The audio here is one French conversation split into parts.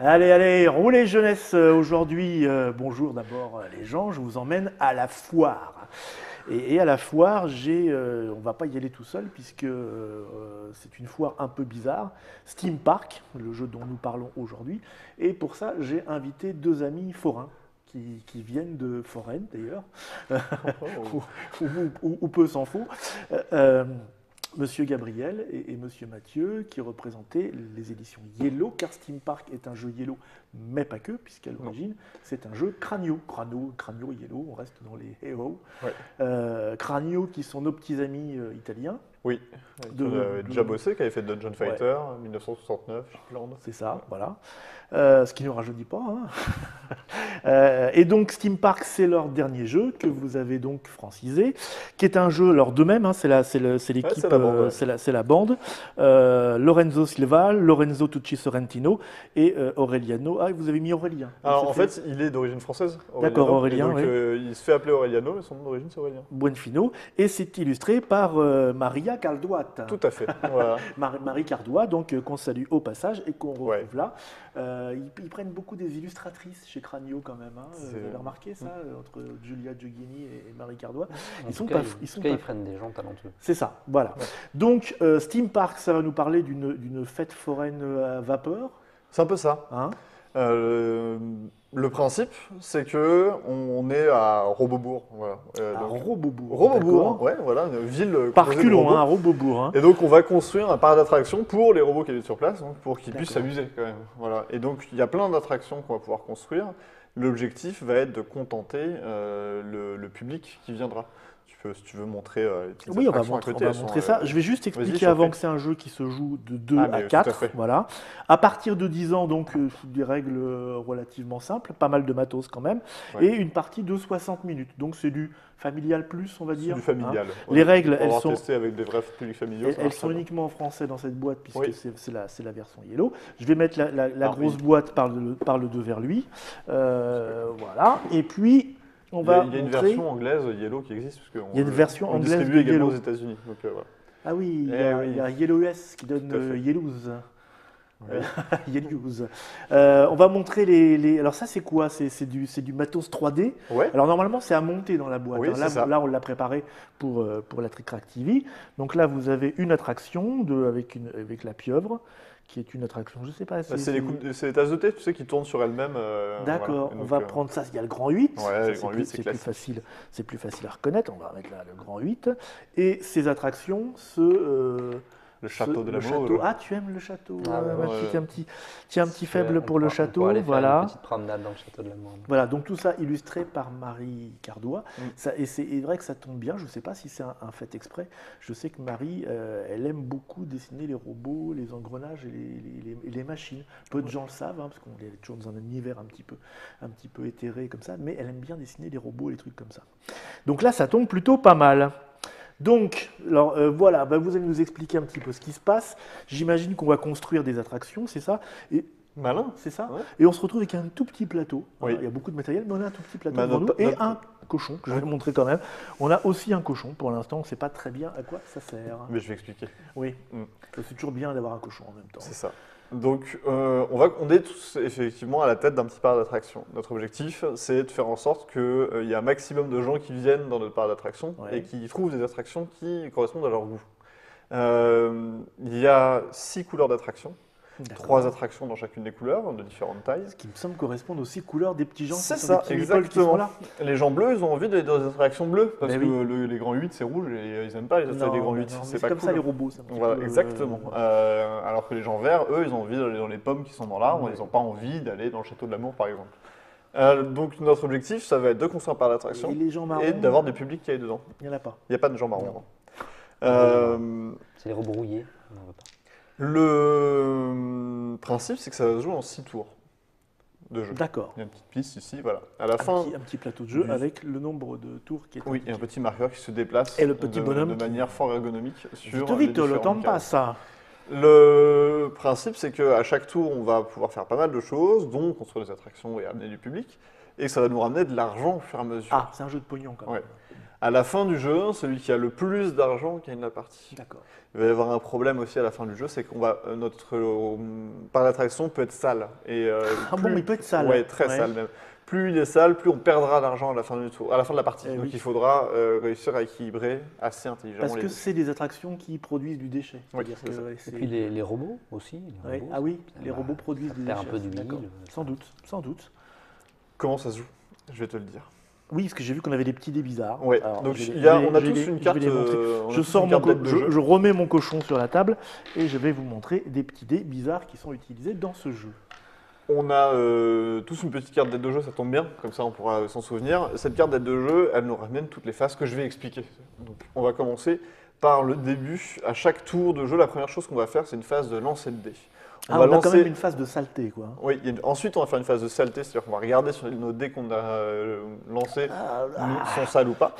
Allez, allez, roulez jeunesse aujourd'hui. Bonjour d'abord les gens, je vous emmène à la foire. Et à la foire, on va pas y aller tout seul puisque c'est une foire un peu bizarre. Steam Park, le jeu dont nous parlons aujourd'hui. Et pour ça, j'ai invité deux amis forains qui viennent de Foraine d'ailleurs, Oh. ou peu s'en faut. Euh, Monsieur Gabriel et Monsieur Mathieu qui représentaient les éditions Yellow, car Steam Park est un jeu Yellow, mais pas que, puisqu'à l'origine c'est un jeu Cranio. Cranio, Yellow, on reste dans les héros. Ouais. Cranio qui sont nos petits amis italiens. Oui, on avait déjà bossé, qui avait fait Dungeon Fighter, 1969, Shipland. C'est ça, voilà. Ce qui ne rajeunit pas. Hein. Et donc Steam Park, c'est leur dernier jeu que vous avez donc francisé, qui est un jeu, alors d'eux-mêmes, hein, c'est l'équipe, c'est la bande, ouais. c'est la bande. Lorenzo Silva, Lorenzo Tucci Sorrentino et Aureliano. Ah, vous avez mis Aurélien. Alors en fait, il est d'origine française, D'accord, Aurélien, donc, il se fait appeler Aureliano, mais son nom d'origine c'est Aurélien. Buonfino. Et c'est illustré par Maria Calduat. Tout à fait, voilà. Marie Cardois, donc qu'on salue au passage et qu'on retrouve Ouais. là. Ils prennent beaucoup des illustratrices chez Cranio quand même. Hein. Vous avez remarqué ça entre Giulia Giughini et Marie Cardois. Ils prennent des gens talentueux. C'est ça, voilà. Ouais. Donc Steam Park, ça va nous parler d'une fête foraine à vapeur. C'est un peu ça. Hein. Le principe, c'est que on est à Robobourg. Voilà. À Robobourg. Robobourg, ouais, voilà, une ville Par composée de culon, robots. hein, à Robobourg. Hein. Et donc on va construire un parc d'attractions pour les robots qui habitent sur place, donc pour qu'ils puissent D'accord. s'amuser quand même. Voilà. Et donc il y a plein d'attractions qu'on va pouvoir construire. L'objectif va être de contenter le public qui viendra. Si tu veux montrer les petites Oui, on va attractions à côté, elles sont, montrer ça. Je vais juste vas-y, expliquer je t'en avant prie. que c'est un jeu qui se joue de 2 Ah, à mais tout à 4. fait. Voilà. À partir de 10 ans, donc des règles relativement simples, pas mal de matos quand même, Ouais. et une partie de 60 minutes. Donc c'est du familial plus, on va C'est dire. du familial. Hein. Ouais. Les règles, Pour elles avoir sont, testé avec des vrais publics familiaux. ça elles marche sont très bien. uniquement en français dans cette boîte, puisque Oui. c'est la version Yellow. Je vais mettre la Ah, grosse oui. boîte par le deux vers lui. Voilà. Et puis, on Il y va a une montrer... version anglaise Yellow qui existe. Parce Il y a une version on anglaise distribue de également Yellow. aux États-Unis. Donc, voilà. Ah oui, il y Eh a, oui. il y a Yellow US qui donne Tout à fait. Yellows. Oui. Yellows. On va montrer alors ça c'est quoi? C'est du matos 3D. Ouais. Alors normalement c'est à monter dans la boîte. Oui, Hein. c'est ça. Là on l'a préparé pour la Trick Track TV. Donc là vous avez une attraction avec la pieuvre, qui est une attraction, je sais pas. C'est les tasses de thé, tu sais, qui tournent sur elles-mêmes. D'accord, voilà. Et on donc, va prendre ça. Il y a le grand 8. Ouais, Ça, le grand 8, c'est plus classique. facile. C'est plus facile à reconnaître. On va mettre là le grand 8. Et ces attractions Le château de le l'amour. château. Ah, tu aimes le château. Ah, ouais, Mathieu, ouais. tu as un petit faible pour le On château. pourra aller faire Voilà. une petite promenade dans le château de l'amour. Voilà, donc tout ça illustré par Marie Cardois. Et c'est vrai que ça tombe bien, je ne sais pas si c'est un fait exprès. Je sais que Marie, elle aime beaucoup dessiner les robots, les engrenages et les machines. Peu de gens le savent, hein, parce qu'on est toujours dans un univers un petit peu éthéré comme ça, mais elle aime bien dessiner les robots et les trucs comme ça. Donc là, ça tombe plutôt pas mal. Donc, alors, voilà, vous allez nous expliquer un petit peu ce qui se passe. J'imagine qu'on va construire des attractions, c'est ça? Et Malin. c'est ça. Ouais. Et on se retrouve avec un tout petit plateau. Oui. Il y a beaucoup de matériel, mais on a un tout petit plateau Bah, devant nous notre- et notre- un cochon que je vais vous montrer quand même. On a aussi un cochon. Pour l'instant, on ne sait pas très bien à quoi ça sert. Mais je vais expliquer. Oui, Mm. c'est toujours bien d'avoir un cochon en même temps. C'est ça. Donc, on est tous effectivement à la tête d'un petit parc d'attractions. Notre objectif, c'est de faire en sorte qu'il y ait un maximum de gens qui viennent dans notre parc d'attractions Ouais. et qui trouvent des attractions qui correspondent à leur goût. Il y a 6 couleurs d'attractions, D'accord. 3 attractions dans chacune des couleurs, de différentes tailles. Ce qui me semble correspondre aussi aux couleurs des petits gens. C'est qui sont ça, des petits meeples qui sont exactement. là. Les gens bleus, ils ont envie d'aller dans des attractions bleues parce Ben que oui. les grands 8, c'est rouge et ils n'aiment pas les Non, grands mais 8. non, mais C'est c'est pas comme cool. ça les robots. C'est un petit Voilà, peu, exactement. Alors que les gens verts, eux, ils ont envie d'aller dans les pommes qui sont dans l'arbre, Ouais. ils n'ont pas envie d'aller dans le château de l'amour, par exemple. Donc notre objectif, ça va être de construire un parc d'attraction Et les gens marrons, et d'avoir des publics qui aillent dedans. il n'y en a pas. Il n'y a pas de gens marrons. Non. C'est les robots rouillés. On en veut pas. Le principe, c'est que ça va se jouer en 6 tours de jeu. D'accord. Il y a une petite piste ici, voilà. À la fin, Un petit plateau de jeu du- avec le nombre de tours qui est oui, il y a un petit marqueur qui se déplace Et le petit bonhomme de manière fort ergonomique sur Vite, les vite, le différentes temps cases. passe. Ça. Le principe, c'est qu'à chaque tour, on va pouvoir faire pas mal de choses, dont construire des attractions et amener du public, et que ça va nous ramener de l'argent au fur et à mesure. Ah, c'est un jeu de pognon quand même. Ouais. À la fin du jeu, celui qui a le plus d'argent gagne la partie. D'accord. Il va y avoir un problème aussi à la fin du jeu, c'est qu'on va par l'attraction peut être sale. Et, bon, il peut être sale. Ouais, très sale même. Plus il est sale, plus on perdra d'argent à la fin du tour, à la fin de la partie. Donc il faudra réussir à équilibrer assez intelligemment. Parce que c'est des attractions qui produisent du déchet. Oui, et puis les robots aussi. Les robots, ah oui, les robots produisent du déchet. Un peu d'huile. Sans doute, sans doute. Comment ça se joue? Je vais te le dire. Oui, parce que j'ai vu qu'on avait des petits dés bizarres. Ouais. Alors, donc on a tous une carte. Je remets mon cochon sur la table et je vais vous montrer des petits dés bizarres qui sont utilisés dans ce jeu. On a tous une petite carte d'aide de jeu, ça tombe bien, comme ça on pourra s'en souvenir. Cette carte d'aide de jeu, elle nous ramène toutes les phases que je vais expliquer. Donc on va commencer par le début. À chaque tour de jeu, la première chose qu'on va faire, c'est une phase de lancer de dés. On a quand même une phase de saleté, quoi. Oui, ensuite on va faire une phase de saleté, c'est-à-dire qu'on va regarder sur nos dés qu'on a lancés, sont sales ou pas.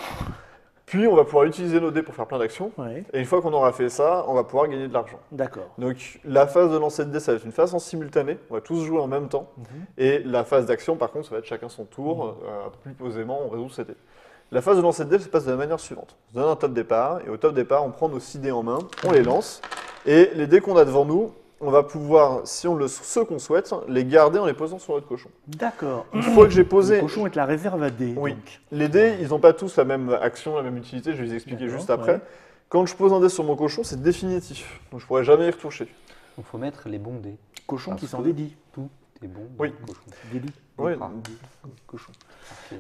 Puis on va pouvoir utiliser nos dés pour faire plein d'actions. Ouais. Et une fois qu'on aura fait ça, on va pouvoir gagner de l'argent. D'accord. Donc la phase de lancer de dés, ça va être une phase en simultané. On va tous jouer en même temps. Et la phase d'action, par contre, ça va être chacun son tour. Plus posément, on résout ses dés. La phase de lancer de dés se passe de la manière suivante. On se donne un top départ. Et au top départ, on prend nos 6 dés en main. On les lance. Et les dés qu'on a devant nous, on va pouvoir, si on ceux qu'on souhaite, les garder en les posant sur notre cochon. D'accord. Une fois que j'ai posé... Le cochon est la réserve à dés. Oui. Donc. Les dés, ils n'ont pas tous la même action, la même utilité. Je vais les expliquer juste après. Ouais. Quand je pose un dé sur mon cochon, c'est définitif. Donc je ne pourrai jamais y retoucher. Donc il faut mettre les bons dés. Cochon qui s'en dédie. Tout est bon. Oui. Cochon. Dédie. Oui. Cochon.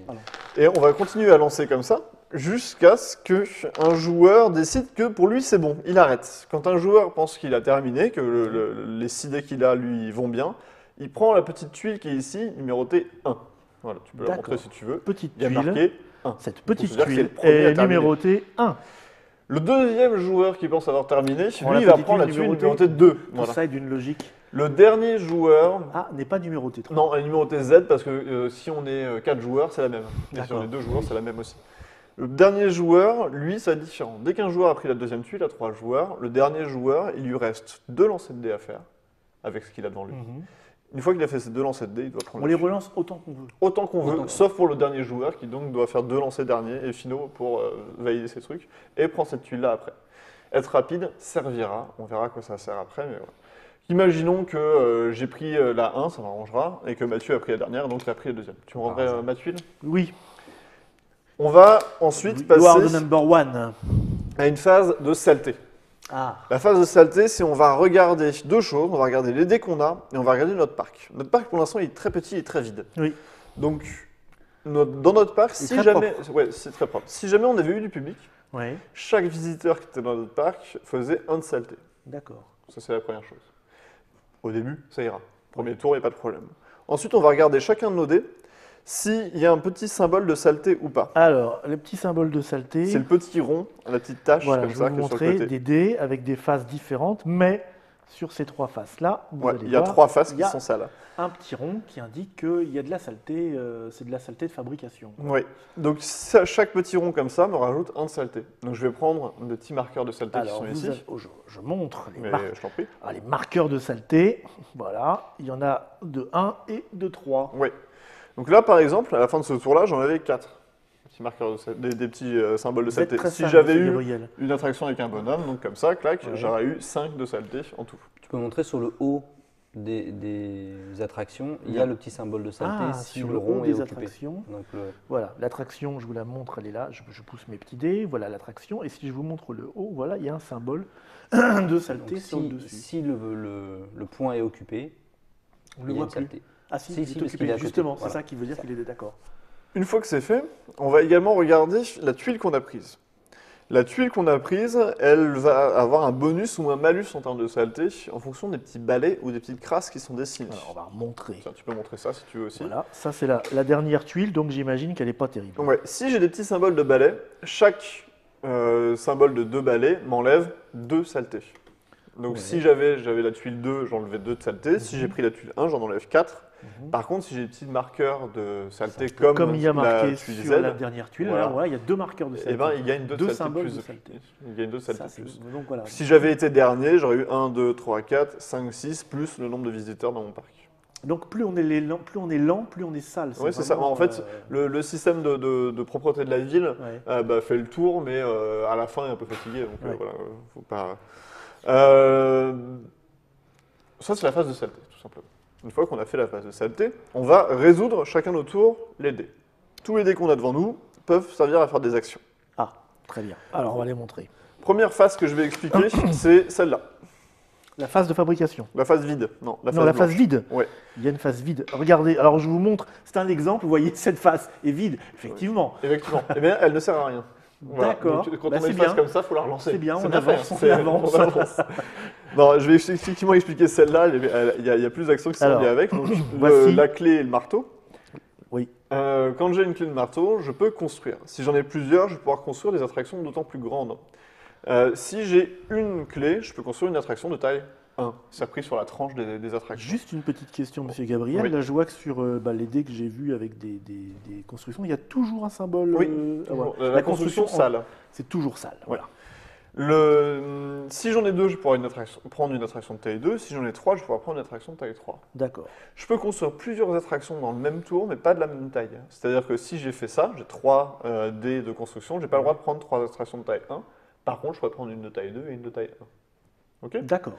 Voilà. Et on va continuer à lancer comme ça, jusqu'à ce qu'un joueur décide que pour lui c'est bon, il arrête. Quand un joueur pense qu'il a terminé, que les 6 dés qu'il a lui vont bien, il prend la petite tuile qui est ici, numérotée 1. Voilà, tu peux la montrer si tu veux. Petite il y a tuile. Marqué 1. Cette petite tuile est numérotée 1. Le deuxième joueur qui pense avoir terminé, lui, il va prendre la tuile numérotée 2. Voilà. Ça est d'une logique. Le dernier joueur... n'est pas numéroté 3. Non, elle est numérotée Z parce que si on est 4 joueurs, c'est la même. Et si on est 2 joueurs, c'est la même aussi. Le dernier joueur, lui, ça va être différent. Dès qu'un joueur a pris la deuxième tuile à 3 joueurs, le dernier joueur, il lui reste 2 lancers de dés à faire avec ce qu'il a devant lui. Une fois qu'il a fait ces 2 lancers de dés, il doit prendre On les relance autant qu'on veut. Autant qu'on veut, sauf pour le dernier joueur qui donc doit faire 2 lancers derniers et finaux pour valider ses trucs et prend cette tuile-là après. Être rapide servira, on verra à quoi ça sert après, mais voilà. Imaginons que j'ai pris la 1, ça m'arrangera, et que Mathieu a pris la dernière, donc il a pris la deuxième. Tu me rendrais ma tuile? Oui. On va ensuite passer à une phase de saleté. La phase de saleté, c'est on va regarder 2 choses. On va regarder les dés qu'on a et on va regarder notre parc. Notre parc, pour l'instant, il est très petit et très vide. Oui. Donc, dans notre parc, si jamais, c'est très propre. Si jamais on avait eu du public, chaque visiteur qui était dans notre parc faisait 1 de saleté. D'accord. Ça, c'est la première chose. Au début, ça ira. Premier tour, il n'y a pas de problème. Ensuite, on va regarder chacun de nos dés s'il y a un petit symbole de saleté ou pas. Alors, le petit symbole de saleté... C'est le petit rond, la petite tache comme ça qui est sur le côté. Je vais vous montrer des dés avec des faces différentes, mais sur ces 3 faces-là, il y a 3 faces qui sont sales. Un petit rond qui indique qu'il y a de la saleté, c'est de la saleté de fabrication. Oui, donc chaque petit rond comme ça me rajoute 1 de saleté. Donc je vais prendre des petits marqueurs de saleté qui sont ici. Je montre les marqueurs de saleté. Voilà, il y en a de 1 et de 3. Oui. Donc là, par exemple, à la fin de ce tour-là, j'en avais 4. Petits marqueurs des petits symboles de saleté. Si j'avais eu une attraction avec un bonhomme, donc comme ça, clac, j'aurais eu 5 de saleté en tout. Tu peux montrer sur le haut des attractions, il y a le petit symbole de saleté si le rond est occupé. Donc voilà, l'attraction, je vous la montre, elle est là, je pousse mes petits dés, voilà l'attraction, et si je vous montre le haut, voilà, il y a un symbole de saleté sur le dessus. Si le point est occupé, il y a une saleté. Ah si, justement, c'est ça qui veut dire qu'il est d'accord. Une fois que c'est fait, on va également regarder la tuile qu'on a prise. La tuile qu'on a prise, elle va avoir un bonus ou un malus en termes de saleté en fonction des petits balais ou des petites crasses qui sont dessinées. Alors, on va montrer. Tiens, tu peux montrer ça si tu veux aussi. Voilà, ça c'est la dernière tuile, donc j'imagine qu'elle n'est pas terrible. Ouais. Si j'ai des petits symboles de balais, chaque symbole de 2 balais m'enlève 2 saletés. Donc si j'avais la tuile 2, j'enlevais 2 de saleté. Si j'ai pris la tuile 1, j'en enlève 4. Par contre, si j'ai des petits marqueurs de saleté comme il y a marqué sur Z, la dernière tuile, il y a 2 marqueurs de saleté. Et ben, il y a une 2 de symboles plus. De saleté. Il y a une 2 de saleté plus. Donc, voilà. Si j'avais été dernier, j'aurais eu 1, 2, 3, 4, 5, 6, plus le nombre de visiteurs dans mon parc. Donc plus on est lent, plus on est sale. Oui, c'est ça. En fait, le système de propreté de la ville fait le tour, mais à la fin, il est un peu fatigué. Donc voilà, faut pas. Ça, c'est la phase de saleté, tout simplement. Une fois qu'on a fait la phase de saleté, on va résoudre chacun nos tours les dés. Tous les dés qu'on a devant nous peuvent servir à faire des actions. Ah, très bien. Alors, on va les montrer. Première phase que je vais expliquer, c'est celle-là. La phase de fabrication. La phase vide. Non, la phase vide. Oui. Il y a une phase vide. Regardez, alors je vous montre, c'est un exemple, vous voyez, cette phase est vide, effectivement. Oui. Effectivement. Eh bien, elle ne sert à rien. Voilà. D'accord. Donc, quand on a une phase comme ça, il faut la relancer. C'est bien, on avance. avance. Non, je vais effectivement expliquer celle-là. Il y a plus d'actions qui sont liées avec. Donc, la clé et le marteau. Oui. Quand j'ai une clé de marteau, je peux construire. Si j'en ai plusieurs, je vais pouvoir construire des attractions d'autant plus grandes. Si j'ai une clé, je peux construire une attraction de taille 1. Ça pris sur la tranche des attractions. Juste une petite question, monsieur Gabriel. Oui. Là, je vois que sur les dés que j'ai vus avec des constructions, il y a toujours un symbole. Oui, la construction sale. C'est toujours sale. Voilà. Si j'en ai deux, je pourrais prendre une attraction de taille 2. Si j'en ai 3, je pourrais prendre une attraction de taille 3. D'accord. Je peux construire plusieurs attractions dans le même tour, mais pas de la même taille. C'est-à-dire que si j'ai fait ça, j'ai 3 dés de construction, je n'ai pas le droit de prendre 3 attractions de taille 1. Par contre, je pourrais prendre une de taille 2 et une de taille 1. Ok ? D'accord.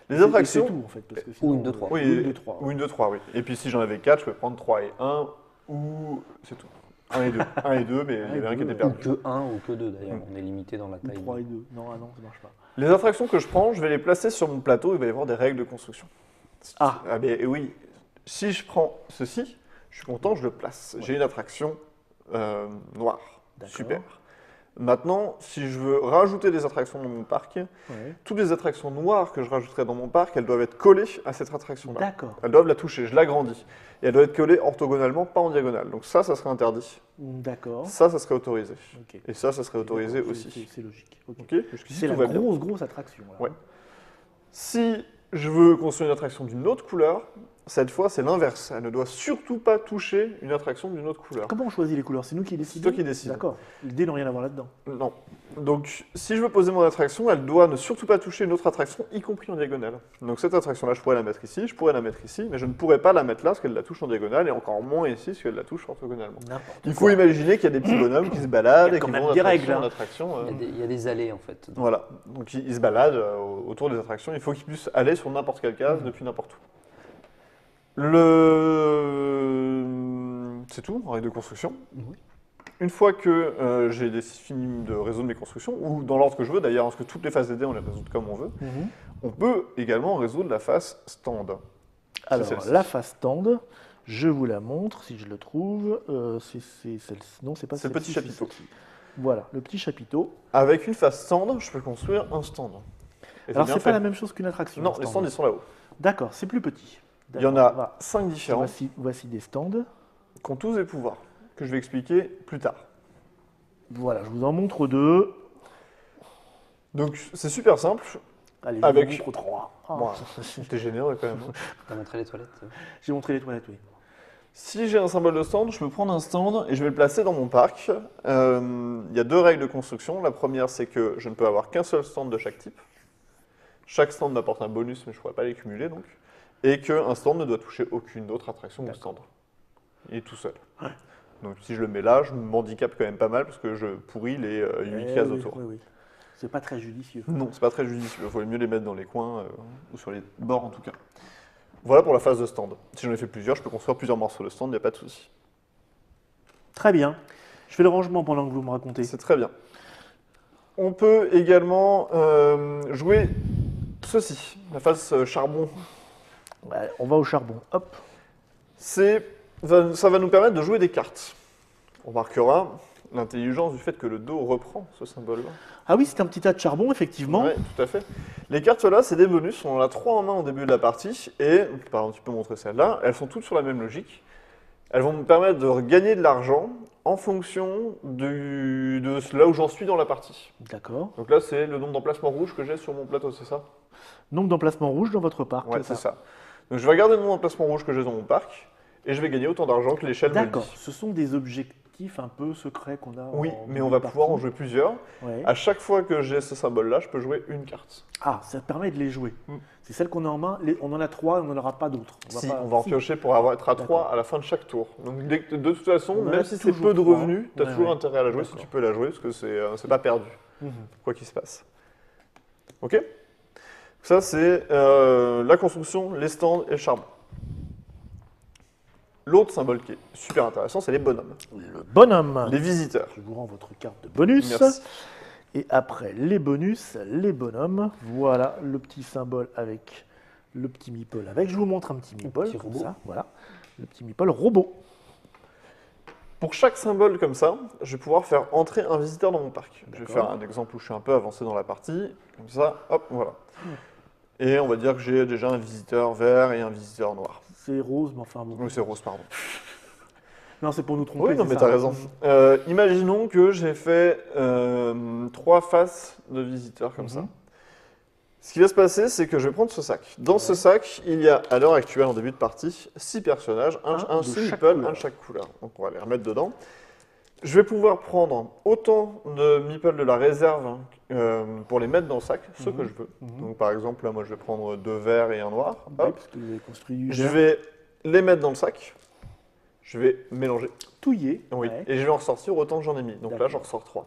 Les attractions. C'est tout, en fait. Parce que sinon, ou une de 3. Oui, ou une de 3. Ou une de 3, oui. Et puis si j'en avais 4, je peux prendre 3 et 1, ou. C'est tout. 1 et 2. 1 et 2, mais il n'y avait rien qui était Ou perdu. que 1 ou que 2 d'ailleurs, on est limité dans la Ou taille. 3 et 2. Non, ah non, ça marche pas. Les attractions que je prends, je vais les placer sur mon plateau, il va y avoir des règles de construction. Ah mais oui. Si je prends ceci, je suis content, je le place. J'ai une attraction noire. Super. Maintenant, si je veux rajouter des attractions dans mon parc, toutes les attractions noires que je rajouterai dans mon parc, elles doivent être collées à cette attraction-là. D'accord. Elles doivent la toucher, je l'agrandis. Et elles doivent être collées orthogonalement, pas en diagonale. Donc ça serait interdit. D'accord. Ça serait autorisé. Okay. Et ça serait autorisé aussi. C'est logique. Okay. C'est la grosse attraction. Là. Ouais. Si je veux construire une attraction d'une autre couleur, cette fois, c'est l'inverse. Elle ne doit surtout pas toucher une attraction d'une autre couleur. Comment on choisit les couleurs? C'est nous qui décidons? C'est toi qui décides. D'accord. Les dés n'ont rien à voir là-dedans. Non. Donc, si je veux poser mon attraction, elle doit ne surtout pas toucher une autre attraction, y compris en diagonale. Donc, cette attraction-là, je pourrais la mettre ici, je pourrais la mettre ici, mais je ne pourrais pas la mettre là parce qu'elle la touche en diagonale, et encore moins ici parce qu'elle la touche orthogonalement. Il faut imaginer qu'il y a des petits bonhommes qui se baladent et qui vont d'attraction en attraction. Il y a des allées, en fait. Voilà. Donc, ils se baladent autour des attractions. Il faut qu'ils puissent aller sur n'importe quelle case depuis n'importe où. C'est tout, en règle de construction. Oui. Une fois que j'ai fini de résoudre mes constructions, ou dans l'ordre que je veux d'ailleurs, parce que toutes les phases des dés, on les résout comme on veut, on peut également résoudre la phase stand. Alors, la phase stand, je vous la montre, si je le trouve. C'est celle-ci. Non, c'est pas celle-ci. C'est le petit chapiteau. Voilà, le petit chapiteau. Avec une phase stand, je peux construire un stand. Alors, c'est pas la même chose qu'une attraction. Non, les stands, ils sont là-haut. D'accord, c'est plus petit. Il y en a 5 différents. Voici des stands. Qui ont tous des pouvoirs, que je vais expliquer plus tard. Voilà, je vous en montre 2. Donc, c'est super simple. Allez, avec... je vous montre 3. Bon, t'es généreux quand même. T'as montré les toilettes? J'ai montré les toilettes, oui. Si j'ai un symbole de stand, je peux prendre un stand et je vais le placer dans mon parc. Il y a 2 règles de construction. La première, c'est que je ne peux avoir qu'un seul stand de chaque type. Chaque stand m'apporte un bonus, mais je ne pourrais pas les cumuler donc. Et qu'un stand ne doit toucher aucune autre attraction ou stand. Il est tout seul. Ouais. Donc si je le mets là, je m'handicape quand même pas mal parce que je pourris les 8 cases autour. Oui. C'est pas très judicieux. Non, c'est pas très judicieux. Il faut mieux les mettre dans les coins ou sur les bords en tout cas. Voilà pour la phase de stand. Si j'en ai fait plusieurs, je peux construire plusieurs morceaux de stand, il n'y a pas de souci. Très bien. Je fais le rangement pendant que vous me racontez. C'est très bien. On peut également jouer ceci, la phase charbon. Ouais, on va au charbon. Hop. Ça va nous permettre de jouer des cartes. On marquera l'intelligence du fait que le dos reprend ce symbole-là. Ah oui, c'est un petit tas de charbon, effectivement. Oui, tout à fait. Les cartes là, c'est des bonus. On en a 3 en main au début de la partie. Et, par exemple, tu peux montrer celle-là. Elles sont toutes sur la même logique. Elles vont me permettre de gagner de l'argent en fonction de là où j'en suis dans la partie. D'accord. Donc là, c'est le nombre d'emplacements rouges que j'ai sur mon plateau, c'est ça? Nombre d'emplacements rouges dans votre parc. Ouais, c'est ça. Donc je vais regarder le nombre d'emplacements rouges que j'ai dans mon parc et je vais gagner autant d'argent que l'échelle me le dit. D'accord. Ce sont des objectifs fictif, un peu secret qu'on a. Oui, en mais on va pouvoir en jouer plusieurs. Ouais. À chaque fois que j'ai ce symbole-là, je peux jouer une carte. Ah, ça te permet de les jouer. Mm. C'est celle qu'on a en main. On en a 3, on n'en aura pas d'autres. On va en piocher pour être à 3 D'accord. à la fin de chaque tour. Donc de toute façon, On en même a si c'est toujours peu de 3. revenus, tu as Ouais, toujours ouais. intérêt à la jouer si D'accord. tu peux la jouer, parce que c'est pas perdu, quoi qu'il se passe. Ok. Ça, c'est la construction, les stands et le charbon. L'autre symbole qui est super intéressant, c'est les bonhommes. Le bonhomme. Les visiteurs. Je vous rends votre carte de bonus. Merci. Et après les bonus, les bonhommes. Voilà le petit symbole avec le petit meeple avec. Je vous montre un petit meeple petit comme robot. ça. Voilà. Le petit meeple robot. Pour chaque symbole comme ça, je vais pouvoir faire entrer un visiteur dans mon parc. Je vais D'accord. faire un exemple où je suis un peu avancé dans la partie. Comme ça, hop, voilà. Et on va dire que j'ai déjà un visiteur vert et un visiteur noir. C'est rose, mais enfin bon. Oui, c'est rose, pardon. Non, c'est pour nous tromper. Oui, non, c'est mais ça. t'as raison. Imaginons que j'ai fait 3 faces de visiteurs comme ça. Ce qui va se passer, c'est que je vais prendre ce sac. Dans ce sac, il y a, à l'heure actuelle, en début de partie, 6 personnages, un de 6 chaque meeples, couleur. un de chaque couleur. Donc on va les remettre dedans. Je vais pouvoir prendre autant de meeples de la réserve pour les mettre dans le sac, ceux que je veux. Donc par exemple, là, moi, je vais prendre 2 verts et un noir. Oui, Hop. parce que vous avez construit du Je verre. vais les mettre dans le sac. Je vais mélanger. Touillé. Oui. Ouais. Et je vais en ressortir autant que j'en ai mis. Donc là, D'accord. j'en ressors 3.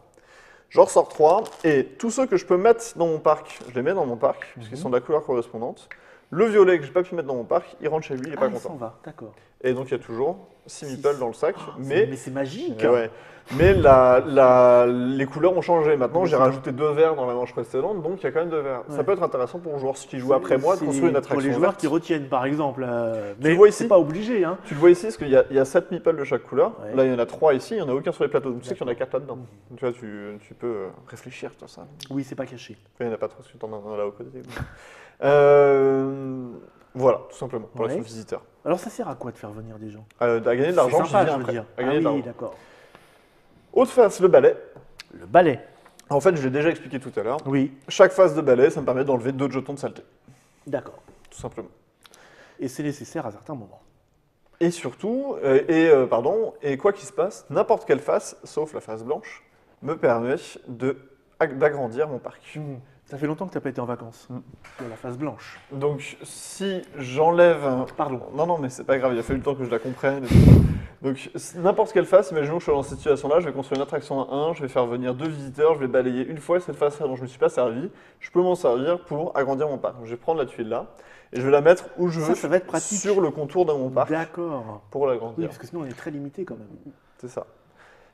J'en ressors 3. Et tous ceux que je peux mettre dans mon parc, je les mets dans mon parc, puisqu'ils sont de la couleur correspondante. Le violet que je n'ai pas pu mettre dans mon parc, il rentre chez lui, il n'est Ah, pas il s'en content. va, d'accord. Et donc il y a toujours 6 Six. meeples dans le sac. Mais c'est magique. Ouais. Mais les couleurs ont changé. Maintenant, Mais j'ai c'est rajouté 2 verts dans la manche précédente, donc il y a quand même 2 verts. Ça Ouais. peut être intéressant pour les joueurs qui jouent après moi de C'est construire une pour attraction les joueurs verte. qui retiennent, par exemple. Tu Mais le vois ici c'est pas obligé. Hein. Tu le vois ici, parce qu'il y a 7 meeples de chaque couleur. Ouais. Là, il y en a 3 ici, il n'y en a aucun sur les plateaux. Donc tu sais qu'il y en a 4 là-dedans. Tu vois, tu peux réfléchir, tout ça. Oui, c'est pas caché. Il n'y en a pas trop, parce que tu en as là au côté. Voilà, tout simplement, pour Ouais. les visiteurs. Alors ça sert à quoi de faire venir des gens? À gagner de l'argent, C'est j'y sympa, viens je veux après. dire. À Ah gagner de oui, l'argent. d'accord. Autre face, le balai. Le balai. En fait, je l'ai déjà expliqué tout à l'heure. Oui, Chaque phase de balai, ça me permet d'enlever 2 jetons de saleté, d'accord. tout simplement. Et c'est nécessaire à certains moments. Et surtout, et quoi qu'il se passe, n'importe quelle face, sauf la face blanche, me permet d'agrandir mon parc. Ça fait longtemps que tu n'as pas été en vacances. Tu as la face blanche. Donc, si j'enlève... Pardon. Non, mais c'est pas grave, il a fallu le temps que je la comprenne. Donc, n'importe quelle face, imaginons que je suis dans cette situation-là, je vais construire une attraction à 1, je vais faire venir 2 visiteurs, je vais balayer une fois cette face-là dont je ne me suis pas servi. Je peux m'en servir pour agrandir mon parc. Donc, je vais prendre la tuile là, et je vais la mettre où je veux, Ça va être pratique. sur le contour de mon parc, D'accord. pour Oui, l'agrandir. parce que sinon on est très limité quand même. C'est ça.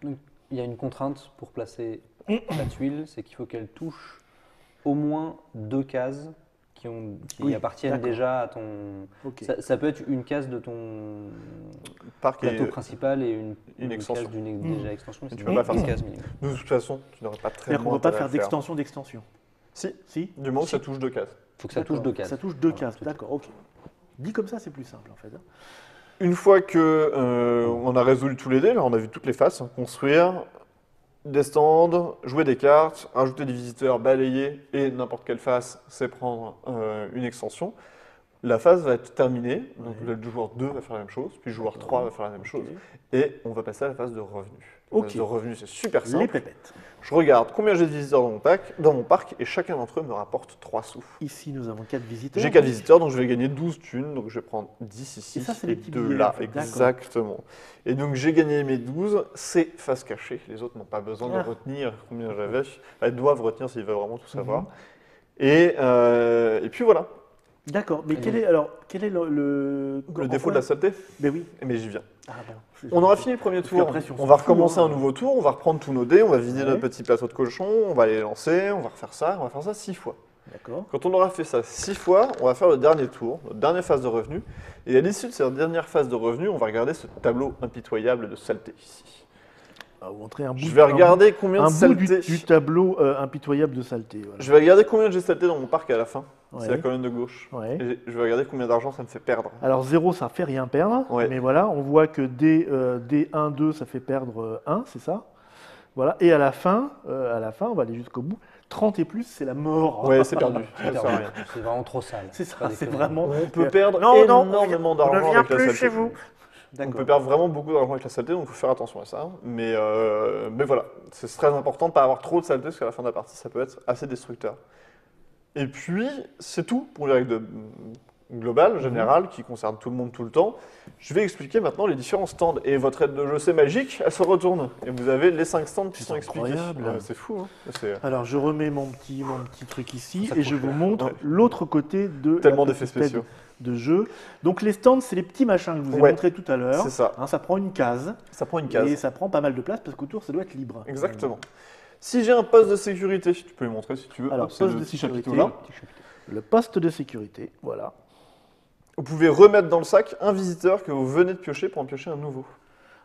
Donc, il y a une contrainte pour placer la tuile, c'est qu'il faut qu'elle touche au moins 2 cases qui Oui, appartiennent d'accord. déjà à ton... Ok. Ça peut être une case de ton Parc plateau est... principal et une extension. case d'une déjà extension. tu c'est peux pas faire 10 ça. cases minimum. De toute façon, tu n'aurais pas très C'est-à-dire qu'on ne loin va pas intérêt faire à le d'extension d'extension. Si, Si. du moment que ça touche 2 cases. Il faut que ça touche 2 cases. Ça touche 2 Voilà, cases, tout à fait. d'accord, ok. Dit comme ça, c'est plus simple en fait. Hein. Une fois que on a résolu tous les dés, là, on a vu toutes les faces, construire des stands, jouer des cartes, rajouter des visiteurs, balayer, et n'importe quelle face, c'est prendre une extension. La phase va être terminée, donc Ouais. le joueur 2 va faire la même chose, puis le joueur 3 va faire la même chose, Ok. et on va passer à la phase de revenu. La Ok. phase de revenu, c'est super Les simple. pépettes. Je regarde combien j'ai de visiteurs dans mon parc, et chacun d'entre eux me rapporte 3 sous. Ici, nous avons 4 visiteurs. J'ai 4 visiteurs, donc je vais gagner 12 thunes, donc je vais prendre 10 ici Et ça, c'est les petits 2 billets, là, en fait, d'accord. exactement. Et donc j'ai gagné mes 12, c'est face cachée, les autres n'ont pas besoin Ah. de retenir combien j'avais, elles doivent retenir s'ils veulent vraiment tout savoir. Mhm. Et puis voilà, D'accord, mais Et quel est le le défaut de la saleté, Ben oui. mais j'y viens. Ah bon. On aura fini le premier Parce tour, qu'après, si on on s'en va fout, recommencer hein. un nouveau tour, on va reprendre tous nos dés, on va vider Ouais. notre petit plateau de cochon, on va les lancer, on va refaire ça, on va faire ça 6 fois. D'accord. Quand on aura fait ça 6 fois, on va faire le dernier tour, notre dernière phase de revenu. Et à l'issue de cette dernière phase de revenu, on va regarder ce tableau impitoyable de saleté ici. Ah, vous montrez un bout, Je vais regarder combien un de bout saleté. du tableau impitoyable de saleté. Voilà. Je vais regarder combien j'ai saleté dans mon parc à la fin. Ouais. C'est la colonne de gauche. Ouais. Et je vais regarder combien d'argent ça me fait perdre. Alors 0, ça fait rien perdre. Ouais. Mais voilà, on voit que D1, 2, ça fait perdre 1, c'est ça. Voilà. Et à la fin, on va aller jusqu'au bout. 30 et plus, c'est la mort. Ouais, c'est perdu. Ça sert à rien. C'est vraiment trop sale. C'est ça, Pas c'est déconnant. vraiment. On peut perdre Non, non, énormément on ne d'argent vient avec la plus saleté. chez vous. On peut perdre vraiment beaucoup d'argent avec la saleté, donc il faut faire attention à ça. Mais voilà, c'est très important de ne pas avoir trop de saleté, parce qu'à la fin de la partie, ça peut être assez destructeur. Et puis, c'est tout pour les règles globales, générales, qui concernent tout le monde tout le temps. Je vais expliquer maintenant les différents stands. Et votre aide de jeu, c'est magique, elle se retourne. Et vous avez les 5 stands qui sont expliqués. Incroyable. C'est fou. Hein. Alors, je remets mon petit truc ici et je vous montre l'autre côté de tellement d'effets spéciaux de jeu. Donc, les stands, c'est les petits machins que je vous ai montrés tout à l'heure. C'est ça. Hein, ça prend une case. Ça prend une case. Et ça prend pas mal de place parce qu'autour, ça doit être libre. Exactement. Si j'ai un poste de sécurité, tu peux lui montrer si tu veux. Alors, Hop, poste de sécurité. Le poste de sécurité, voilà. Vous pouvez remettre dans le sac un visiteur que vous venez de piocher pour en piocher un nouveau.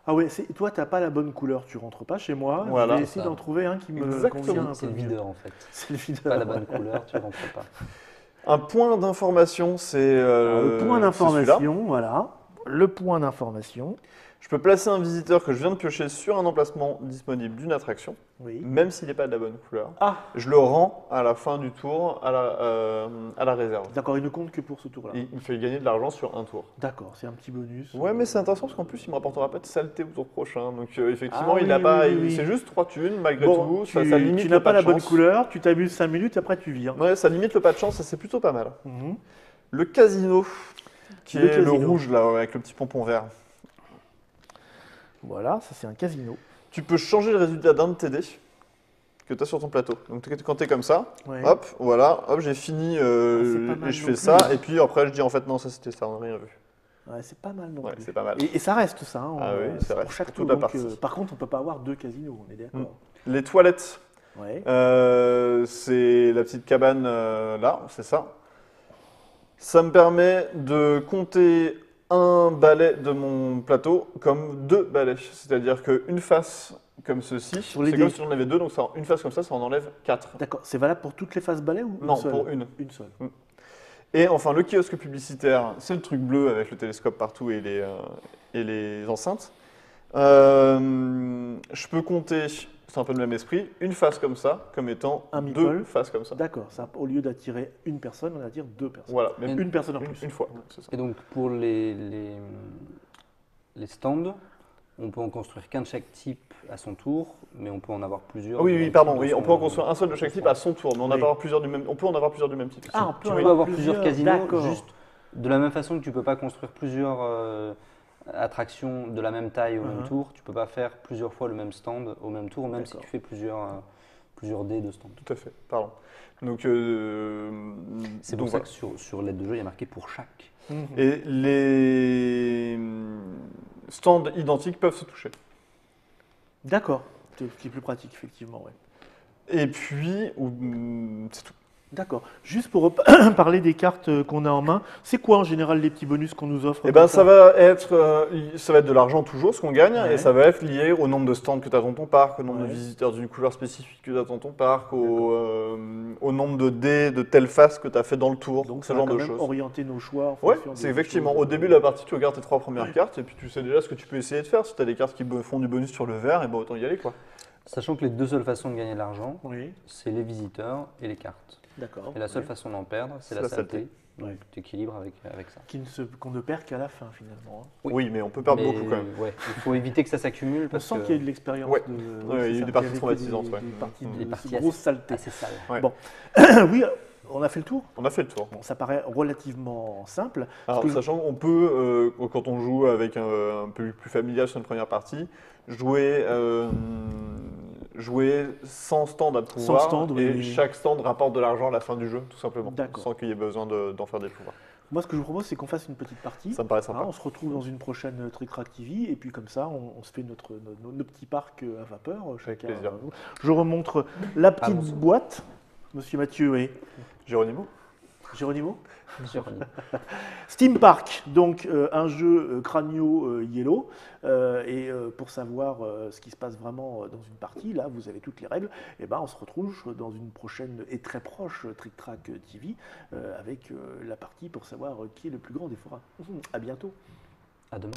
Ah ouais, toi, tu n'as pas la bonne couleur, tu rentres pas chez moi. Voilà. Je vais essayer d'en trouver un qui me convient un peu. C'est le videur en fait. C'est le videur. Pas la bonne couleur, tu rentres pas. Un point d'information, c'est le point d'information, voilà. Le point d'information. Je peux placer un visiteur que je viens de piocher sur un emplacement disponible d'une attraction, même s'il n'est pas de la bonne couleur. Ah. Je le rends à la fin du tour à la réserve. D'accord, il ne compte que pour ce tour-là. Et il me fait gagner de l'argent sur un tour. D'accord, c'est un petit bonus. Ouais, mais c'est intéressant parce qu'en plus, il ne me rapportera pas de saleté au tour prochain. Donc effectivement, il n'a pas. C'est juste 3 thunes, malgré tout. Ça limite tu n'as pas la bonne chance. couleur, tu t'amuses 5 minutes, après tu vires. Ouais, ça limite le pas de chance, ça c'est plutôt pas mal. Le casino, qui est le rouge là, avec le petit pompon vert. Voilà, ça c'est un casino. Tu peux changer le résultat d'un de tes dés que tu as sur ton plateau. Donc quand tu es comme ça, hop, voilà, hop, j'ai fini, et je fais ça, et puis après je dis en fait non, ça c'était ça, on n'a rien vu. Ouais, c'est pas mal non plus. C'est pas mal. Et ça reste ça. Hein, ah oui, ça reste pour chaque toute tour. la partie. Par contre, on ne peut pas avoir 2 casinos, on est d'accord. Les toilettes, ouais. C'est la petite cabane là, c'est ça. Ça me permet de compter un balai de mon plateau comme 2 balais. C'est-à-dire qu'une face comme ceci, c'est comme si on en avait 2, donc ça, une face comme ça en enlève 4. D'accord. C'est valable pour toutes les faces balais ou non, une seule? Pour une. Une seule. Et enfin, le kiosque publicitaire, c'est le truc bleu avec le télescope partout et les enceintes. Je peux compter, c'est un peu le même esprit, une face comme ça, comme étant 2 faces comme ça. D'accord, au lieu d'attirer une personne, on attire 2 personnes. Voilà, même une personne en plus. Une fois, c'est ça. Et donc pour les stands, on peut en construire qu'un de chaque type à son tour, mais on peut en avoir plusieurs. Oui, pardon, on peut en construire un seul de chaque type à son tour, mais on peut en avoir plusieurs du même type. Ah, on peut avoir plusieurs casinos, juste de la même façon que tu ne peux pas construire plusieurs attractions de la même taille au même tour, tu ne peux pas faire plusieurs fois le même stand au même tour, même si tu fais plusieurs dés de stand. Tout à fait, pardon. Donc, c'est pour ça que sur l'aide de jeu, il y a marqué pour chaque. Et les stands identiques peuvent se toucher. D'accord, c'est ce qui est plus pratique, effectivement. Ouais. Et puis, c'est tout. D'accord. Juste pour parler des cartes qu'on a en main, c'est quoi en général les petits bonus qu'on nous offre? Eh ben, ça va être de l'argent toujours, ce qu'on gagne, et ça va être lié au nombre de stands que tu as dans ton parc, au nombre de visiteurs d'une couleur spécifique que tu as dans ton parc, au nombre de dés de telle face que tu as fait dans le tour, donc ce genre de choses. Donc orienter nos choix. Oui, c'est effectivement. Au début de la partie, tu regardes tes 3 premières cartes, et puis tu sais déjà ce que tu peux essayer de faire. Si tu as des cartes qui font du bonus sur le vert, et ben autant y aller, quoi. Sachant que les 2 seules façons de gagner de l'argent, c'est les visiteurs et les cartes. D'accord. Et la seule façon d'en perdre, c'est la saleté. Donc tu équilibres avec ça. Qu'on ne perd qu'à la fin finalement. Oui, mais on peut perdre beaucoup quand même. Ouais, il faut éviter que ça s'accumule. On sent qu'il y a eu de l'expérience. Il y a eu des parties traumatisantes. Des parties grosses saletés. Assez sales. Bon. Oui, on a fait le tour. On a fait le tour. Bon, ça paraît relativement simple. Alors, sachant qu'on peut, quand on joue avec un peu plus familial sur une première partie, jouer sans stand à pouvoir, chaque stand rapporte de l'argent à la fin du jeu, tout simplement, sans qu'il y ait besoin d'en faire des pouvoirs. Moi, ce que je vous propose, c'est qu'on fasse une petite partie. Ça me paraît sympa. On se retrouve dans une prochaine Trick Track TV, et puis comme ça, on se fait nos petits parcs à vapeur. Avec plaisir. Je remontre la petite boîte. Monsieur Mathieu et Géronimo. Steam Park, donc un jeu Cranio Yellow. Et pour savoir ce qui se passe vraiment dans une partie, là vous avez toutes les règles. Et ben on se retrouve dans une prochaine et très proche Trick Track TV avec la partie pour savoir qui est le plus grand des forains. À bientôt. À demain.